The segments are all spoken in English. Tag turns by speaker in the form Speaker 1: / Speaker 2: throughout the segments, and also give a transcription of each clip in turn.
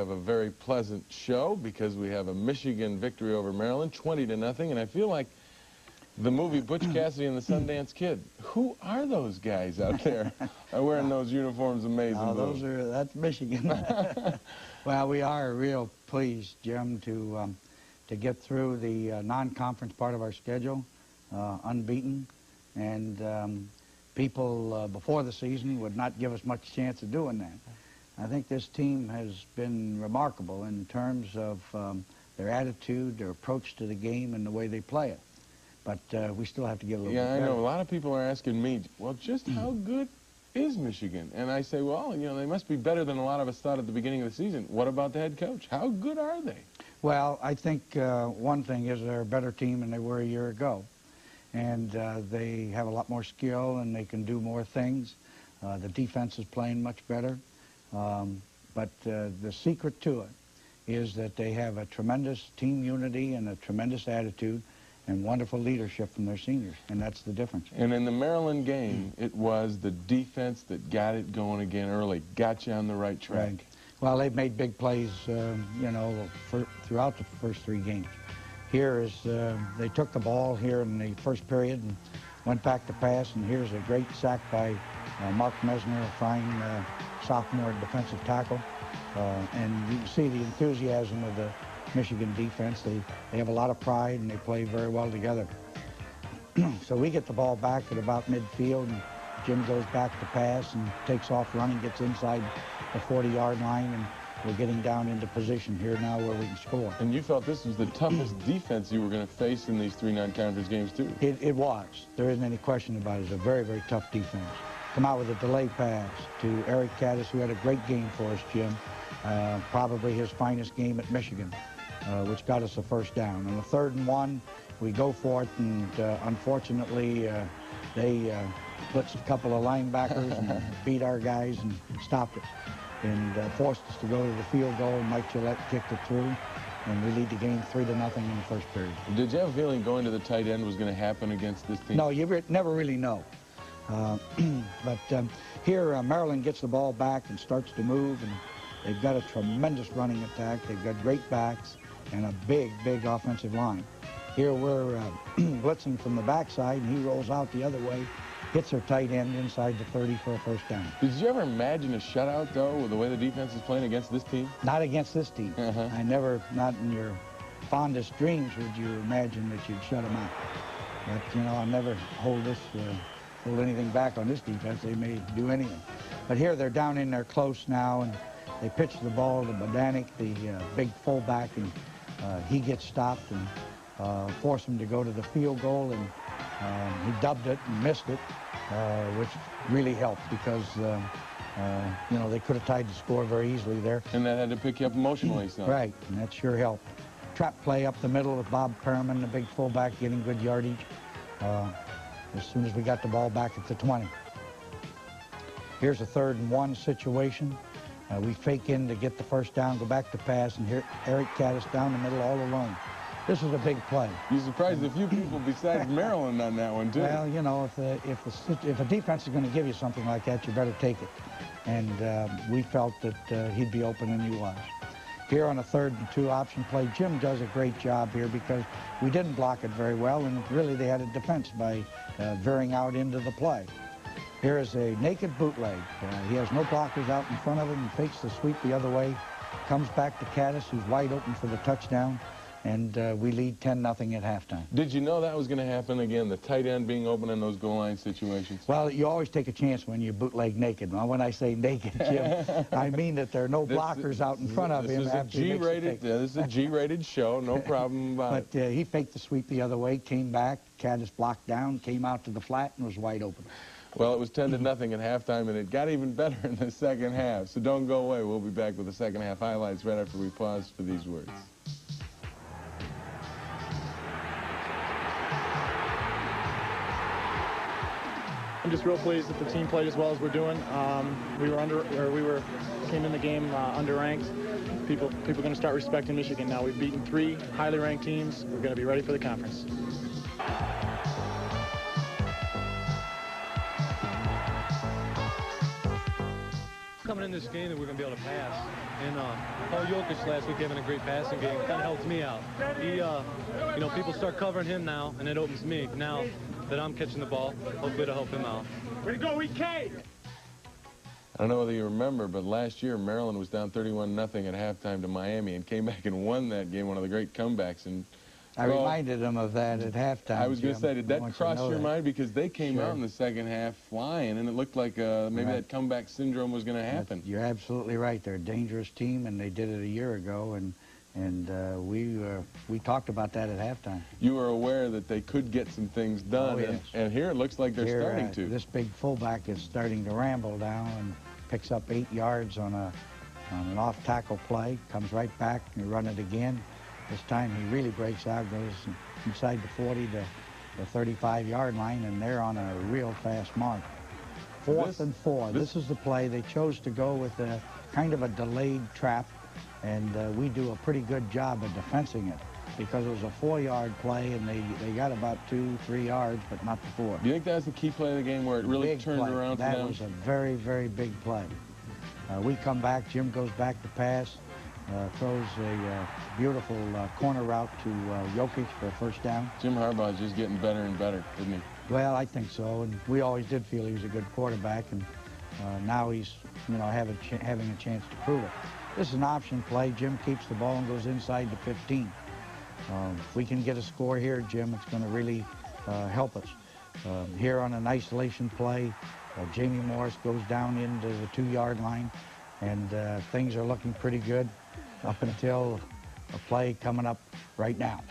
Speaker 1: have a very pleasant show because we have a Michigan victory over Maryland, 20-0, and I feel like the movie Butch Cassidy and the Sundance Kid. Who are those guys out there wearing those uniforms amazing?
Speaker 2: Oh, that's Michigan. Well, we are real pleased, Jim, to get through the non-conference part of our schedule, unbeaten, and people before the season would not give us much chance of doing that. I think this team has been remarkable in terms of their attitude, their approach to the game, and the way they play it. But we still have to get a little bit better.
Speaker 1: Yeah, I know. A lot of people are asking me, well, just how good is Michigan? And I say, well, you know, they must be better than a lot of us thought at the beginning of the season. What about the head coach? How good are they? Well,
Speaker 2: I think one thing is they're a better team than they were a year ago. And they have a lot more skill and they can do more things. The defense is playing much better. But the secret to it is that they have a tremendous team unity and a tremendous attitude and wonderful leadership from their seniors, and that's the difference.
Speaker 1: And in the Maryland game, it was the defense that got it going again early, got you on the right track.
Speaker 2: Right. Well, they've made big plays, you know, throughout the first 3 games. Here is, they took the ball here in the first period and went back to pass, and here's a great sack by Mark Mesner, a fine sophomore defensive tackle. And you can see the enthusiasm of the Michigan defense. They have a lot of pride and they play very well together. So we get the ball back at about midfield and Jim goes back to pass and takes off running, gets inside the 40-yard line, and we're getting down into position here now where we can score.
Speaker 1: And you felt this was the toughest defense you were going to face in these 3 non-conference games too.
Speaker 2: It was. There isn't any question about it. It's a very, very tough defense. Come out with a delayed pass to Eric Caddis, who had a great game for us, Jim. Probably his finest game at Michigan. Which got us a first down. On the 3rd and 1, we go for it, and unfortunately, they blitzed a couple of linebackers and beat our guys and stopped us, and forced us to go to the field goal. Mike Gillette kicked it through, and we lead the game 3-0 in the first period.
Speaker 1: Did you have a feeling going to the tight end was going to happen against this team?
Speaker 2: No, you never really know. But here, Maryland gets the ball back and starts to move, and they've got a tremendous running attack. They've got great backs and a big, big offensive line. Here we're blitzing from the backside, and he rolls out the other way, hits our tight end inside the 30 for a first down.
Speaker 1: Did you ever imagine a shutout, though, with the way the defense is playing against this team?
Speaker 2: Not against this team. I never, not in your fondest dreams would you imagine that you'd shut them out. But, you know, I'll never hold anything back on this defense. They may do anything. But here they're down in there close now, and they pitch the ball to Bodanik, the big fullback, and he gets stopped and forced him to go to the field goal, and he dubbed it and missed it, which really helped because, you know, they could have tied the score very easily there.
Speaker 1: And that had to pick you up emotionally, son.
Speaker 2: Right, and that sure helped. Trap play up the middle with Bob Perriman, the big fullback, getting good yardage as soon as we got the ball back at the 20. Here's a 3rd and 1 situation. We fake in to get the first down, go back to pass, and here Eric Caddis down the middle all alone. This is a big play.
Speaker 1: You surprised a few people besides Maryland on that one, too.
Speaker 2: Well, you know, if a defense is going to give you something like that, you better take it. And we felt that he'd be open, and he was. Here on a 3rd and 2 option play, Jim does a great job here because we didn't block it very well, and really they had a defense by veering out into the play. Here is a naked bootleg. He has no blockers out in front of him and fakes the sweep the other way. Comes back to Caddis, who's wide open for the touchdown, and we lead 10-0 at halftime.
Speaker 1: Did you know that was going to happen again, the tight end being open in those goal line situations?
Speaker 2: Well, you always take a chance when you bootleg naked. Well, when I say naked, Jim, I mean that there are no blockers out in front of him.
Speaker 1: This is a G-rated show, no problem about it.
Speaker 2: But he faked the sweep the other way, came back, Caddis blocked down, came out to the flat, and was wide open.
Speaker 1: Well, it was 10-0 at halftime, and it got even better in the second half. So don't go away. We'll be back with the second half highlights right after we pause for these words.
Speaker 3: I'm just real pleased that the team played as well as we're doing. We came in the game underranked. People are going to start respecting Michigan now. We've beaten 3 highly ranked teams. We're going to be ready for the conference.
Speaker 4: Coming coming in this game that we're going to be able to pass. And Paul Jokic last week having a great passing game kind of helps me out. He, you know, people start covering him now, and it opens me now that I'm catching the ball, hopefully to help him out.
Speaker 3: Way to go, EK!
Speaker 1: I don't know whether you remember, but last year Maryland was down 31-0 at halftime to Miami and came back and won that game, one of the great comebacks. And
Speaker 2: I reminded them of that at halftime.
Speaker 1: I was going to
Speaker 2: Jim.
Speaker 1: say, did that cross your mind? Because they came out in the second half flying, and it looked like maybe that comeback syndrome was going to happen.
Speaker 2: You're absolutely right. They're a dangerous team, and they did it a year ago, and we talked about that at halftime.
Speaker 1: You were aware that they could get some things done,
Speaker 2: Oh, yes.
Speaker 1: and here it looks like they're starting to.
Speaker 2: This big fullback is starting to ramble down and picks up 8 yards on an off-tackle play, comes right back and run it again. This time he really breaks out, goes inside the 40 to the 35-yard line, and they're on a real fast mark. Fourth and 4. This is the play. They chose to go with a kind of a delayed trap, and we do a pretty good job of defensing it because it was a 4-yard play, and they got about 2-3 yards, but not the 4.
Speaker 1: Do you think that's the key play of the game where it really turned around for them?
Speaker 2: That was a very, very big play. We come back. Jim goes back to pass. Throws a beautiful corner route to Jokic for a first down.
Speaker 1: Jim Harbaugh's just getting better and better, isn't he?
Speaker 2: Well, I think so, and we always did feel he was a good quarterback, and now he's, you know, having a chance to prove it. This is an option play. Jim keeps the ball and goes inside the 15. If we can get a score here, Jim, it's going to really help us. Here on an isolation play, Jamie Morris goes down into the 2-yard line, and things are looking pretty good up until a play coming up right now.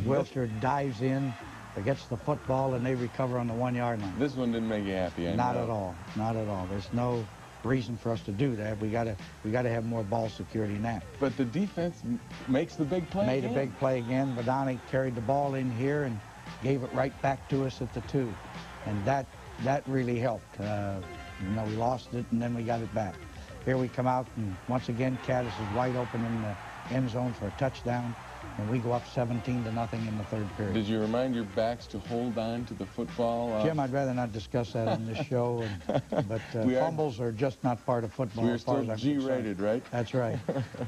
Speaker 2: Wilshire dives in, gets the football, and they recover on the 1-yard line.
Speaker 1: This one didn't make you happy,
Speaker 2: Not at all. Not at all. There's no reason for us to do that. We gotta have more ball security than that.
Speaker 1: But the defense makes the big play
Speaker 2: Made a big play again. Badani carried the ball in here and gave it right back to us at the 2. And that really helped. You know, we lost it, and then we got it back. Here we come out, and once again, Caddis is wide open in the end zone for a touchdown, and we go up 17-0 in the 3rd period.
Speaker 1: Did you remind your backs to hold on to the football?
Speaker 2: Jim, I'd rather not discuss that on this show, but fumbles are just not part of football.
Speaker 1: We're still G-rated, right?
Speaker 2: That's right.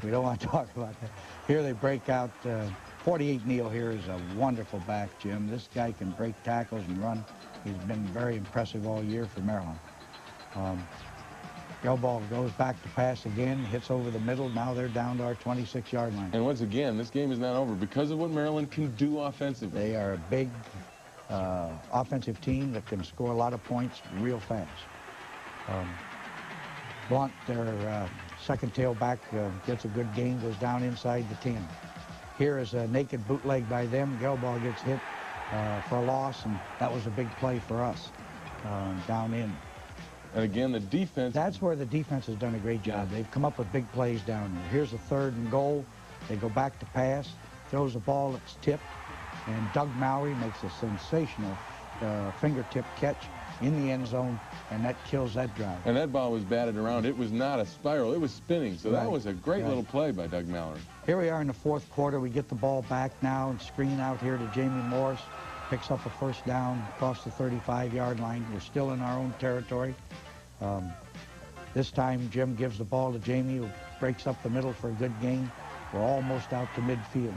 Speaker 2: We don't want to talk about that. Here they break out. 48 Neal here is a wonderful back, Jim. This guy can break tackles and run. He's been very impressive all year for Maryland. Gelball goes back to pass again, hits over the middle. Now they're down to our 26-yard line.
Speaker 1: And once again, this game is not over because of what Maryland can do offensively.
Speaker 2: They are a big offensive team that can score a lot of points real fast. Blunt, their second tailback, gets a good gain, goes down inside the 10. Here is a naked bootleg by them. Gelball gets hit for a loss, and that was a big play for us down in.
Speaker 1: And again, the defense...
Speaker 2: That's where the defense has done a great job. They've come up with big plays down there. Here's a 3rd and goal. They go back to pass, throws a ball that's tipped, and Doug Mowry makes a sensational fingertip catch in the end zone, and that kills that drive.
Speaker 1: And that ball was batted around. It was not a spiral. It was spinning. So that was a great little play by Doug Mallory.
Speaker 2: Here we are in the 4th quarter. We get the ball back now and screen out here to Jamie Morris. Picks up a first down across the 35-yard line. We're still in our own territory. This time, Jim gives the ball to Jamie, who breaks up the middle for a good gain. We're almost out to midfield.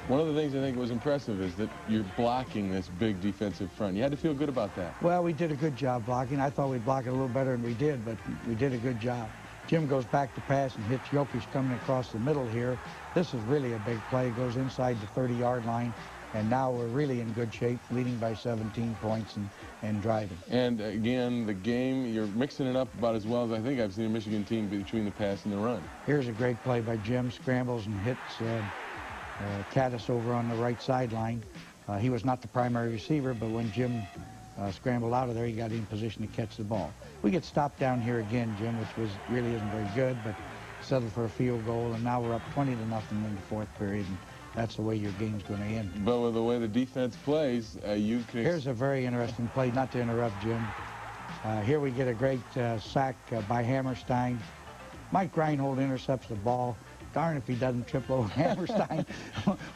Speaker 1: One of the things I think was impressive is that you're blocking this big defensive front. You had to feel good about that.
Speaker 2: Well, we did a good job blocking. I thought we'd block it a little better than we did, but we did a good job. Jim goes back to pass and hits Jokic coming across the middle here. This is really a big play. Goes inside the 30-yard line. And now we're really in good shape, leading by 17 points and driving. And again, the game, you're mixing it up about as well as I think I've seen a Michigan team between the pass and the run. Here's a great play by Jim. Scrambles and hits Caddis over on the right sideline. He was not the primary receiver, but when Jim scrambled out of there, he got in position to catch the ball. We get stopped down here again, Jim, which really isn't very good, but settled for a field goal, and now we're up 20-0 in the 4th period. And that's the way your game's going to end. But with the way the defense plays, you can... Here's a very interesting play, not to interrupt, Jim. Here we get a great sack by Hammerstein. Mike Reinhold intercepts the ball, darn if he doesn't trip over Hammerstein,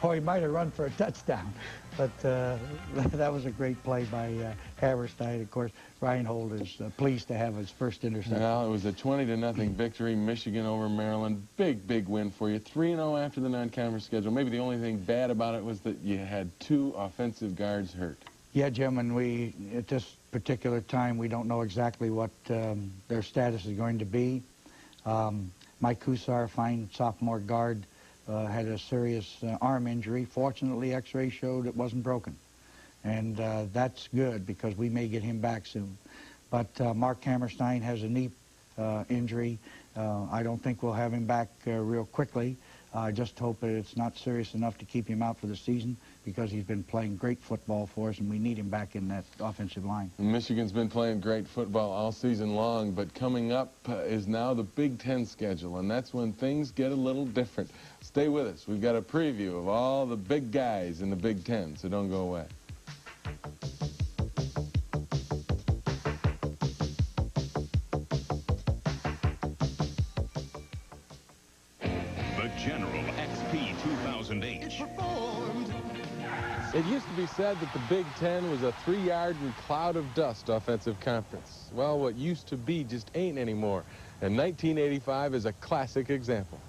Speaker 2: or he might have run for a touchdown. But that was a great play by Hammerstein. Of course, Reinhold is pleased to have his first interception.
Speaker 1: Well, it was a 20-0 victory, Michigan over Maryland. Big, big win for you. 3-0 after the non-conference schedule. Maybe the only thing bad about it was that you had 2 offensive guards hurt.
Speaker 2: Yeah, Jim, and we, at this particular time, we don't know exactly what their status is going to be. Mike Kusar, fine sophomore guard, had a serious arm injury. Fortunately, X-ray showed it wasn't broken. And that's good because we may get him back soon. But Mark Hammerstein has a knee injury. I don't think we'll have him back real quickly. I just hope that it's not serious enough to keep him out for the season because he's been playing great football for us and we need him back in that offensive line.
Speaker 1: Michigan's been playing great football all season long, but coming up is now the Big Ten schedule, and that's when things get a little different. Stay with us. We've got a preview of all the big guys in the Big Ten, so don't go away.
Speaker 5: General XP 2008.
Speaker 1: It used to be said that the Big Ten was a 3-yard and cloud of dust offensive conference. Well, what used to be just ain't anymore, and 1985 is a classic example.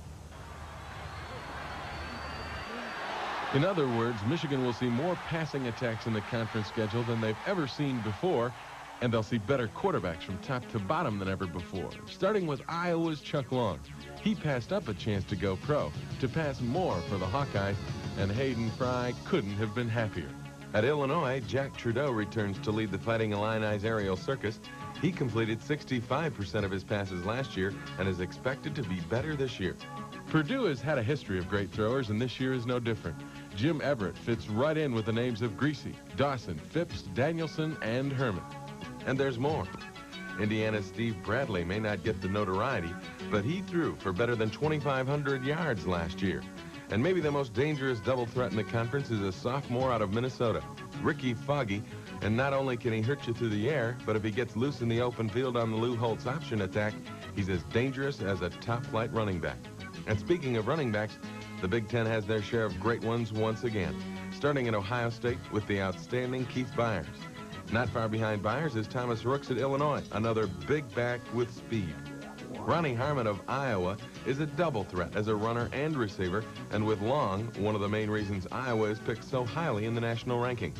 Speaker 1: In other words, Michigan will see more passing attacks in the conference schedule than they've ever seen before, and they'll see better quarterbacks from top to bottom than ever before, starting with Iowa's Chuck Long. He passed up a chance to go pro, to pass more for the Hawkeyes, and Hayden Fry couldn't have been happier. At Illinois, Jack Trudeau returns to lead the Fighting Illini's aerial circus. He completed 65% of his passes last year and is expected to be better this year. Purdue has had a history of great throwers, and this year is no different. Jim Everett fits right in with the names of Greasy, Dawson, Phipps, Danielson, and Herman. And there's more. Indiana's Steve Bradley may not get the notoriety, but he threw for better than 2,500 yards last year. And maybe the most dangerous double threat in the conference is a sophomore out of Minnesota, Ricky Foggy. And not only can he hurt you through the air, but if he gets loose in the open field on the Lou Holtz option attack, he's as dangerous as a top-flight running back. And speaking of running backs, the Big Ten has their share of great ones once again, starting at Ohio State with the outstanding Keith Byers. Not far behind Byers is Thomas Rooks at Illinois, another big back with speed. Ronnie Harmon of Iowa is a double threat as a runner and receiver, and with Long, one of the main reasons Iowa is picked so highly in the national rankings.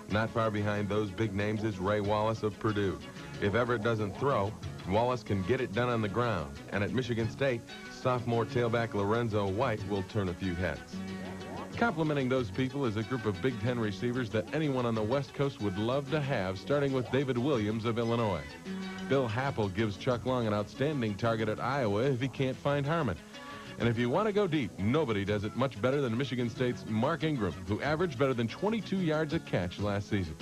Speaker 1: Not far behind those big names is Ray Wallace of Purdue. If Everett doesn't throw, Wallace can get it done on the ground, and at Michigan State, sophomore tailback Lorenzo White will turn a few heads. Complementing those people is a group of Big Ten receivers that anyone on the West Coast would love to have, starting with David Williams of Illinois. Bill Happel gives Chuck Long an outstanding target at Iowa if he can't find Harmon. And if you want to go deep, nobody does it much better than Michigan State's Mark Ingram, who averaged better than 22 yards a catch last season.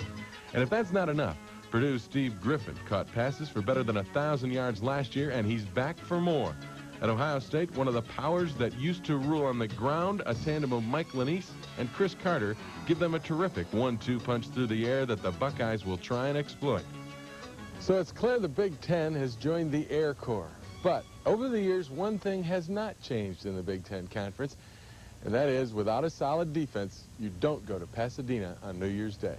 Speaker 1: And if that's not enough, Purdue's Steve Griffin caught passes for better than 1,000 yards last year, and he's back for more. At Ohio State, one of the powers that used to rule on the ground, a tandem of Mike Lanise and Chris Carter, give them a terrific 1-2 punch through the air that the Buckeyes will try and exploit. So it's clear the Big Ten has joined the Air Corps. But over the years, one thing has not changed in the Big Ten Conference, and that is, without a solid defense, you don't go to Pasadena on New Year's Day.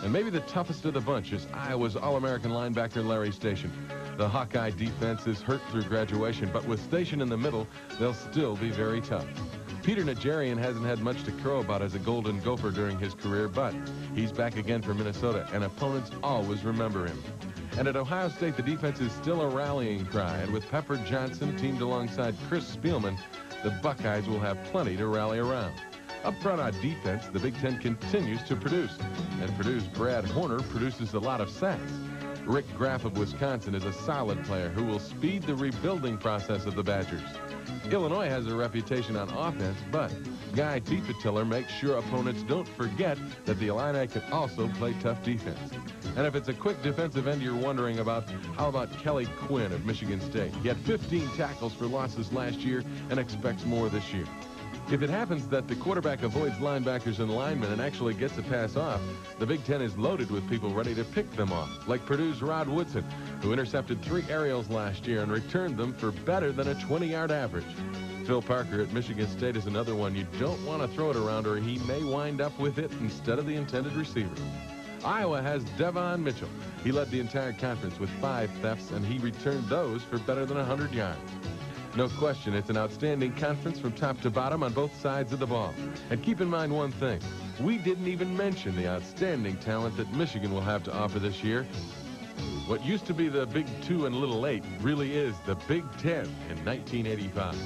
Speaker 1: And maybe the toughest of the bunch is Iowa's All-American linebacker Larry Station. The Hawkeye defense is hurt through graduation, but with Station in the middle, they'll still be very tough. Peter Najarian hasn't had much to crow about as a Golden Gopher during his career, but he's back again for Minnesota, and opponents always remember him. And at Ohio State, the defense is still a rallying cry, and with Pepper Johnson teamed alongside Chris Spielman, the Buckeyes will have plenty to rally around. Up front on defense, the Big Ten continues to produce, and Purdue's Brad Horner produces a lot of sacks. Rick Graff of Wisconsin is a solid player who will speed the rebuilding process of the Badgers. Illinois has a reputation on offense, but Guy Tiefetiller makes sure opponents don't forget that the Illini can also play tough defense. And if it's a quick defensive end you're wondering about, how about Kelly Quinn of Michigan State? He had 15 tackles for losses last year and expects more this year. If it happens that the quarterback avoids linebackers and linemen and actually gets a pass off, the Big Ten is loaded with people ready to pick them off, like Purdue's Rod Woodson, who intercepted 3 aerials last year and returned them for better than a 20-yard average. Phil Parker at Michigan State is another one you don't want to throw it around, or he may wind up with it instead of the intended receiver. Iowa has Devon Mitchell. He led the entire conference with 5 thefts, and he returned those for better than 100 yards. No question, it's an outstanding conference from top to bottom on both sides of the ball. And keep in mind one thing, we didn't even mention the outstanding talent that Michigan will have to offer this year. What used to be the Big 2 and Little 8 really is the Big 10 in 1985.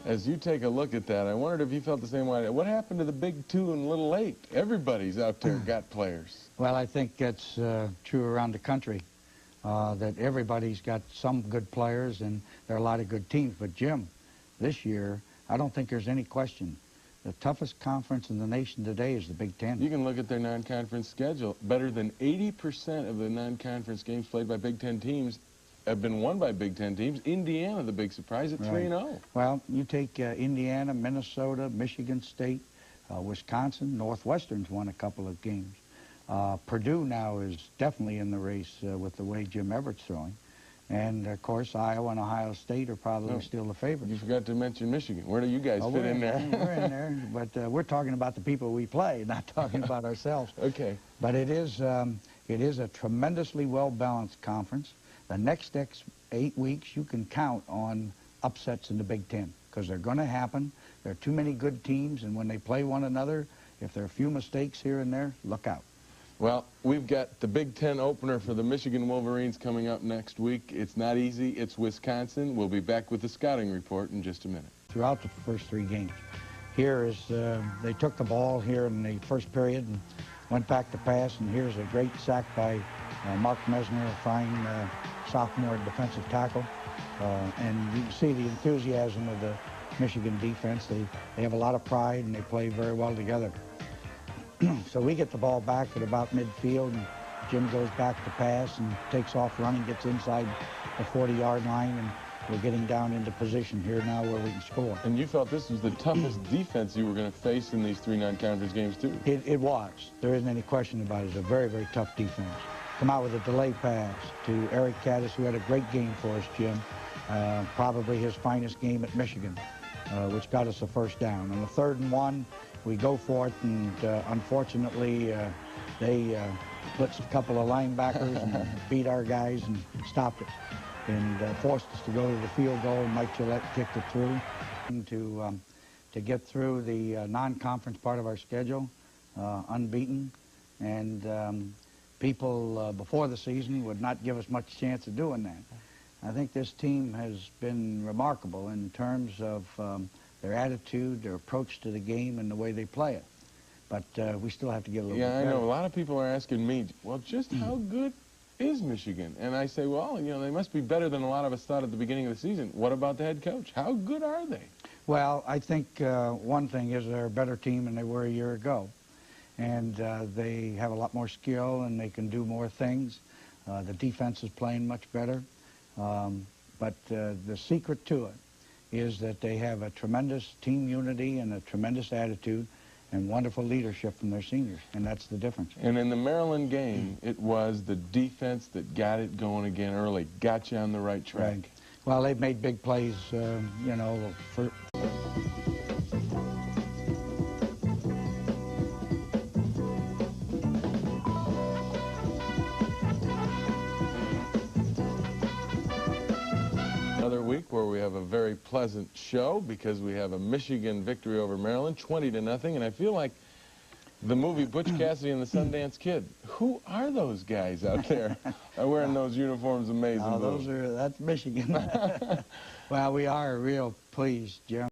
Speaker 1: As you take a look at that, I wondered if you felt the same way. What happened to the Big 2 and Little 8? Everybody's out there got players.
Speaker 2: Well, I think that's true around the country, that everybody's got some good players, and there are a lot of good teams. But, Jim, this year, I don't think there's any question. The toughest conference in the nation today is the Big Ten.
Speaker 1: You can look at their non-conference schedule. Better than 80% of the non-conference games played by Big Ten teams have been won by Big Ten teams. Indiana, the big surprise, at 3-0.
Speaker 2: Well, you take Indiana, Minnesota, Michigan State, Wisconsin, Northwestern's won a couple of games. Purdue now is definitely in the race with the way Jim Everett's throwing. And, of course, Iowa and Ohio State are probably still the favorites.
Speaker 1: You forgot to mention Michigan. Where do you guys fit in there?
Speaker 2: We're in there, but we're talking about the people we play, not talking about ourselves.
Speaker 1: Okay.
Speaker 2: But it is a tremendously well-balanced conference. The next 8 weeks, you can count on upsets in the Big Ten, because they're going to happen. There are too many good teams, and when they play one another, if there are a few mistakes here and there, look out.
Speaker 1: Well, we've got the Big Ten opener for the Michigan Wolverines coming up next week. It's not easy. It's Wisconsin. We'll be back with the scouting report in just a minute.
Speaker 2: Throughout the first 3 games, here is they took the ball here in the first period and went back to pass, and here's a great sack by Mark Mesner, a fine sophomore defensive tackle. And you can see the enthusiasm of the Michigan defense. They have a lot of pride, and they play very well together. So we get the ball back at about midfield, and Jim goes back to pass and takes off running, gets inside the 40-yard line, and we're getting down into position here now where we can score.
Speaker 1: And you felt this was the toughest defense you were going to face in these 3 non-conference games, too?
Speaker 2: It was. There isn't any question about it. It's a very, very tough defense. Come out with a delay pass to Eric Caddis, who had a great game for us, Jim. Probably his finest game at Michigan, which got us a first down. On the 3rd and 1, we go for it, and unfortunately, they blitzed a couple of linebackers and beat our guys and stopped it, and forced us to go to the field goal. Mike Gillette kicked it through to get through the non-conference part of our schedule, unbeaten, and people before the season would not give us much chance of doing that. I think this team has been remarkable in terms of their attitude, their approach to the game, and the way they play it. But we still have to get a little bit better.
Speaker 1: Yeah, I know. A lot of people are asking me, well, just how good is Michigan? And I say, well, you know, they must be better than a lot of us thought at the beginning of the season. What about the head coach? How good are they?
Speaker 2: Well, I think one thing is they're a better team than they were a year ago. And they have a lot more skill, and they can do more things. The defense is playing much better. But the secret to it is that they have a tremendous team unity and a tremendous attitude and wonderful leadership from their seniors, and that's the difference.
Speaker 1: And in the Maryland game, it was the defense that got it going again early, got you on the right track.
Speaker 2: Right. Well, they've made big plays, you know, for...
Speaker 1: Another week where we have a very pleasant show because we have a Michigan victory over Maryland, 20-0, and I feel like the movie Butch Cassidy and the Sundance Kid. Who are those guys out there wearing those uniforms amazing?
Speaker 2: Oh, that's Michigan. Well, we are real pleased, Jim.